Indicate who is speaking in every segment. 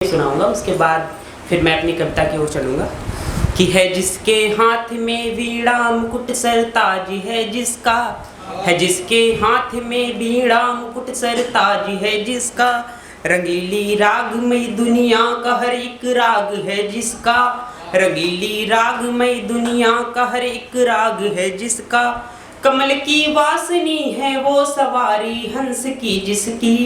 Speaker 1: सुनाऊंगा, उसके बाद फिर मैं अपनी कविता की ओर चलूंगा। कि है जिसके हाथ में वीणा मुकुट सर ताज है जिसके हाथ में वीणा मुकुट सर ताज है जिसका, रंगीली रागमय दुनिया का हर एक राग है जिसका, रंगीली रागमय दुनिया का हर एक राग है जिसका, कमल की वासनी है वो सवारी हंस की जिसकी,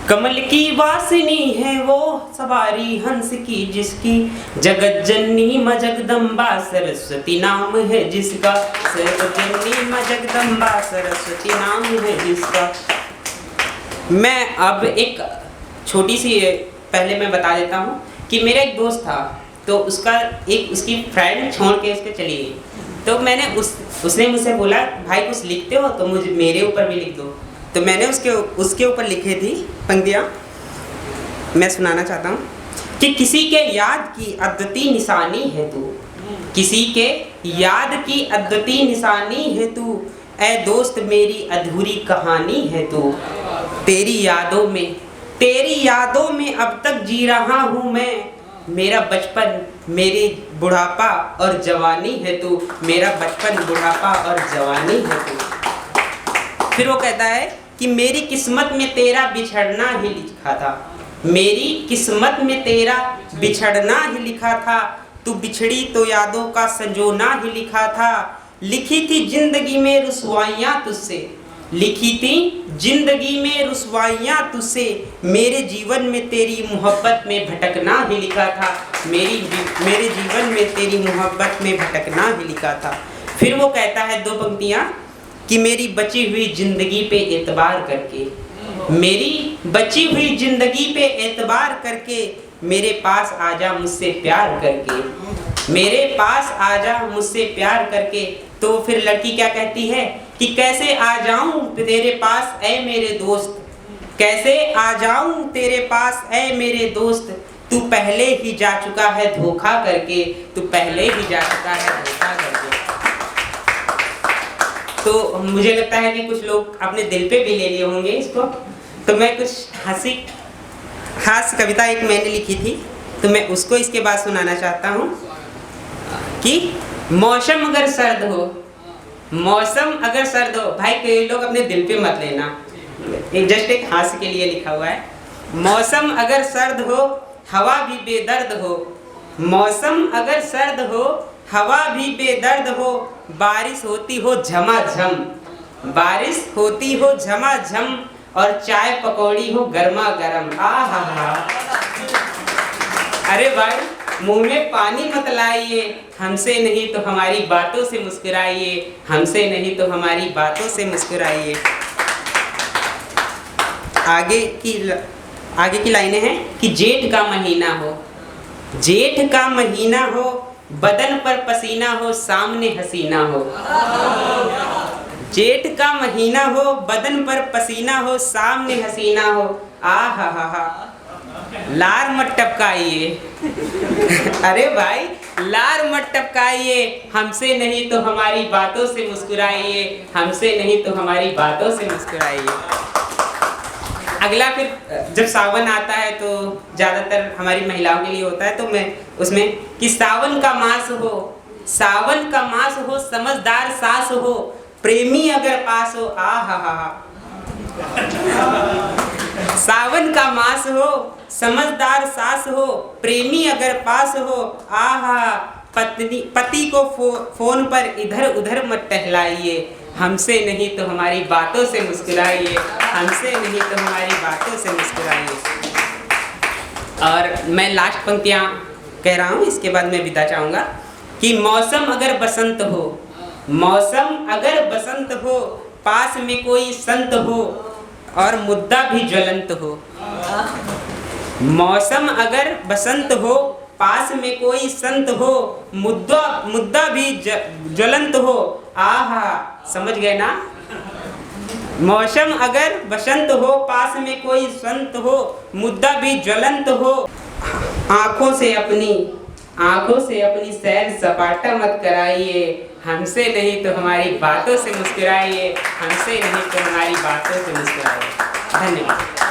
Speaker 1: कमल की वासनी है वो सवारी हंस की जिसकी, जगत जननी मां जगदम्बा सरस्वती नाम है जिसका, जगत जननी मां जगदम्बा सरस्वती नाम है जिसका। मैं अब एक छोटी सी पहले मैं बता देता हूँ कि मेरा एक दोस्त था, तो उसकी फ्रेंड छोड़ के उसके चली गई, तो मैंने उसने मुझसे बोला भाई कुछ लिखते हो तो मुझे मेरे ऊपर भी लिख दो, तो मैंने उसके ऊपर लिखे थी पंक्तियाँ, मैं सुनाना चाहता हूँ। कि किसी के याद की अद्वितीय निशानी है तू, किसी के याद की अद्वितीय निशानी है तू, ऐ दोस्त मेरी अधूरी कहानी है तू, तेरी यादों में अब तक जी रहा हूँ मैं, मेरा बचपन मेरी बुढ़ापा और जवानी है तू, मेरा बचपन बुढ़ापा और जवानी है तू। फिर वो कहता है कि मेरी किस्मत में तेरा बिछड़ना ही लिखा था, मेरी किस्मत में तेरा बिछड़ना ही लिखा था, तू बिछड़ी तो यादों का संजोना ही लिखा था, लिखी थी जिंदगी में रुसवाइयाँ तुझसे, लिखी थी जिंदगी में रुसवाइयाँ तुझसे, मेरे जीवन में तेरी मोहब्बत में भटकना ही लिखा था, मेरे जीवन में तेरी मोहब्बत में भटकना ही लिखा था। फिर वो कहता है दो पंक्तियाँ कि मेरी बची हुई जिंदगी पे एतबार करके, मेरी बची हुई जिंदगी पे एतबार करके, मेरे पास आजा मुझसे प्यार करके, मेरे पास आजा मुझसे प्यार करके। तो फिर लड़की क्या कहती है कि कैसे आ जाऊं तेरे पास ऐ मेरे दोस्त, कैसे आ जाऊं तेरे पास ऐ मेरे दोस्त, तू पहले ही जा चुका है धोखा करके, तू पहले ही जा चुका है धोखा करके। तो मुझे लगता है कि कुछ लोग अपने दिल पे भी ले लिए होंगे इसको, तो मैं कुछ हास्य कविता एक मैंने लिखी थी, तो मैं उसको इसके बाद सुनाना चाहता हूँ। कि मौसम अगर सर्द हो, मौसम अगर सर्द हो, भाई कई लोग अपने दिल पे मत लेना, जस्ट एक हास्य के लिए लिखा हुआ है। मौसम अगर सर्द हो हवा भी बेदर्द हो, मौसम अगर सर्द हो हवा भी बेदर्द हो, बारिश होती हो झमाझम, बारिश होती हो झमाझम, और चाय पकौड़ी हो गर्मा गर्म। आहा, अरे भाई मुंह में पानी मत लाइए, हमसे नहीं तो हमारी बातों से मुस्कुराइए, हमसे नहीं तो हमारी बातों से मुस्कुराइए। आगे की लाइनें हैं कि जेठ का महीना हो, जेठ का महीना हो, बदन पर पसीना हो, सामने हसीना हो, जेठ का महीना हो, बदन पर पसीना हो, सामने हसीना हो। आहा, लार मत टपकाइए अरे भाई लार मत टपकाइए, हमसे नहीं तो हमारी बातों से मुस्कुराइए, हमसे नहीं तो हमारी बातों से मुस्कुराइए। अगला फिर जब सावन आता है तो ज़्यादातर हमारी महिलाओं के लिए होता है, तो मैं उसमें कि सावन का मास हो, सावन का मास हो, समझदार सास हो, प्रेमी अगर पास हो। आहा, सावन का मास हो, समझदार सास हो, प्रेमी अगर पास हो। आहा, पति को फोन पर इधर उधर मत टहलाइए, हमसे नहीं तो हमारी बातों से मुस्कुराइए, हमसे नहीं तो हमारी बातों से मुस्कुराइए। और मैं लास्ट पंक्तियाँ कह रहा हूँ, इसके बाद मैं विदा चाहूँगा। कि मौसम अगर बसंत हो, मौसम अगर बसंत हो, पास में कोई संत हो, और मुद्दा भी ज्वलंत हो, मौसम अगर बसंत हो, पास में कोई संत हो, मुद्दा भी ज्वलंत हो। आहा, समझ गए ना? मौसम अगर बसंत हो, पास में कोई संत हो, मुद्दा भी ज्वलंत हो, आंखों से अपनी सैर सपाटा मत कराइए, हमसे नहीं तो हमारी बातों से मुस्कुराइए, हमसे नहीं तो हमारी बातों से मुस्कुराइए। धन्यवाद।